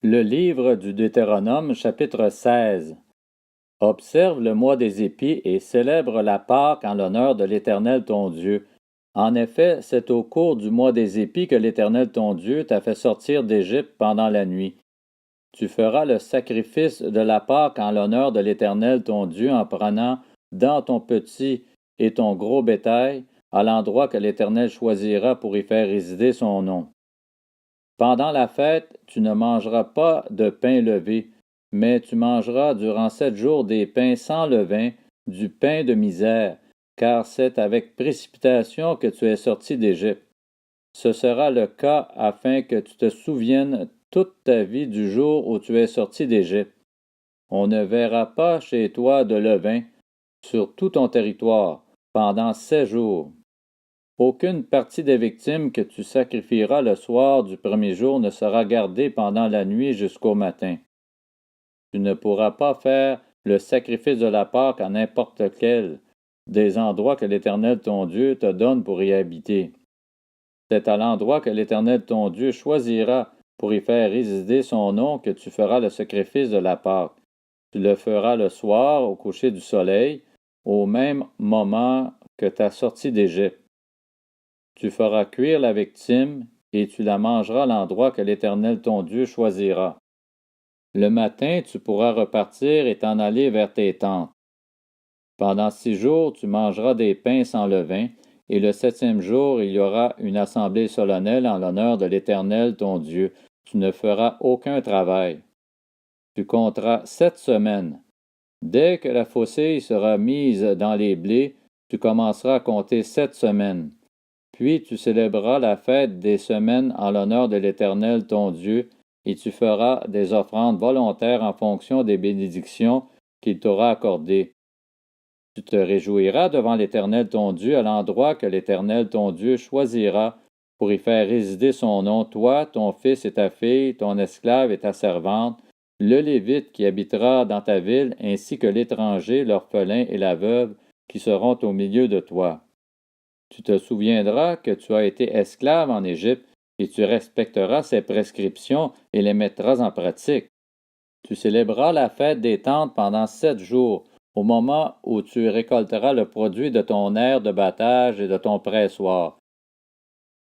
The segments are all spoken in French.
Le livre du Deutéronome, chapitre 16. Observe le mois des épis et célèbre la Pâque en l'honneur de l'Éternel ton Dieu. En effet, c'est au cours du mois des épis que l'Éternel ton Dieu t'a fait sortir d'Égypte pendant la nuit. Tu feras le sacrifice de la Pâque en l'honneur de l'Éternel ton Dieu en prenant dans ton petit et ton gros bétail à l'endroit que l'Éternel choisira pour y faire résider son nom. Pendant la fête, tu ne mangeras pas de pain levé, mais tu mangeras durant 7 jours des pains sans levain, du pain de misère, car c'est avec précipitation que tu es sorti d'Égypte. Ce sera le cas afin que tu te souviennes toute ta vie du jour où tu es sorti d'Égypte. On ne verra pas chez toi de levain sur tout ton territoire pendant 7 jours. Aucune partie des victimes que tu sacrifieras le soir du premier jour ne sera gardée pendant la nuit jusqu'au matin. Tu ne pourras pas faire le sacrifice de la Pâque à n'importe quel des endroits que l'Éternel ton Dieu te donne pour y habiter. C'est à l'endroit que l'Éternel ton Dieu choisira pour y faire résider son nom que tu feras le sacrifice de la Pâque. Tu le feras le soir au coucher du soleil, au même moment que ta sortie d'Égypte. Tu feras cuire la victime, et tu la mangeras à l'endroit que l'Éternel ton Dieu choisira. Le matin, tu pourras repartir et t'en aller vers tes tentes. Pendant 6 jours, tu mangeras des pains sans levain, et le 7e jour, il y aura une assemblée solennelle en l'honneur de l'Éternel ton Dieu. Tu ne feras aucun travail. Tu compteras 7 semaines. Dès que la faucille sera mise dans les blés, tu commenceras à compter 7 semaines. Puis tu célébreras la fête des semaines en l'honneur de l'Éternel ton Dieu, et tu feras des offrandes volontaires en fonction des bénédictions qu'il t'aura accordées. Tu te réjouiras devant l'Éternel ton Dieu à l'endroit que l'Éternel ton Dieu choisira pour y faire résider son nom, toi, ton fils et ta fille, ton esclave et ta servante, le Lévite qui habitera dans ta ville, ainsi que l'étranger, l'orphelin et la veuve qui seront au milieu de toi. Tu te souviendras que tu as été esclave en Égypte, et tu respecteras ses prescriptions et les mettras en pratique. Tu célébreras la fête des tentes pendant 7 jours, au moment où tu récolteras le produit de ton aire de battage et de ton pressoir.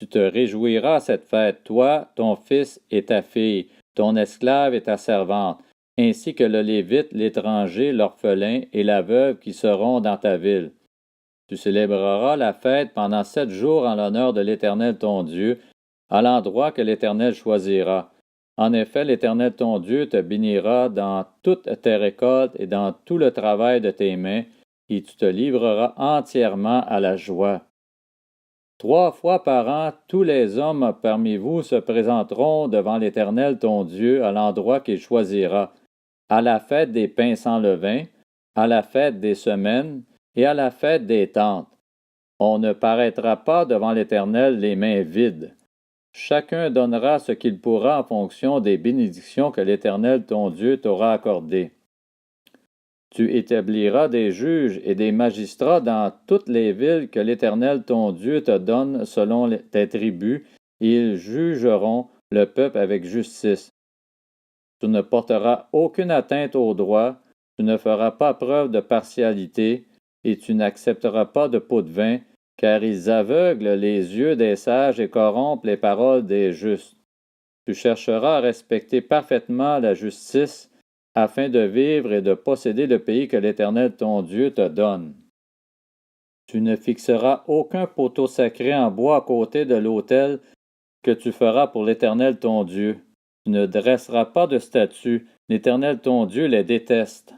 Tu te réjouiras à cette fête, toi, ton fils et ta fille, ton esclave et ta servante, ainsi que le Lévite, l'étranger, l'orphelin et la veuve qui seront dans ta ville. Tu célébreras la fête pendant 7 jours en l'honneur de l'Éternel ton Dieu, à l'endroit que l'Éternel choisira. En effet, l'Éternel ton Dieu te bénira dans toutes tes récoltes et dans tout le travail de tes mains, et tu te livreras entièrement à la joie. 3 fois par an, tous les hommes parmi vous se présenteront devant l'Éternel ton Dieu à l'endroit qu'il choisira, à la fête des pains sans levain, à la fête des semaines, et à la fête des tentes. On ne paraîtra pas devant l'Éternel les mains vides. Chacun donnera ce qu'il pourra en fonction des bénédictions que l'Éternel ton Dieu t'aura accordées. Tu établiras des juges et des magistrats dans toutes les villes que l'Éternel ton Dieu te donne selon tes tribus, et ils jugeront le peuple avec justice. Tu ne porteras aucune atteinte au droit, tu ne feras pas preuve de partialité, et tu n'accepteras pas de pot de vin, car ils aveuglent les yeux des sages et corrompent les paroles des justes. Tu chercheras à respecter parfaitement la justice, afin de vivre et de posséder le pays que l'Éternel ton Dieu te donne. Tu ne fixeras aucun poteau sacré en bois à côté de l'autel que tu feras pour l'Éternel ton Dieu. Tu ne dresseras pas de statues, l'Éternel ton Dieu les déteste.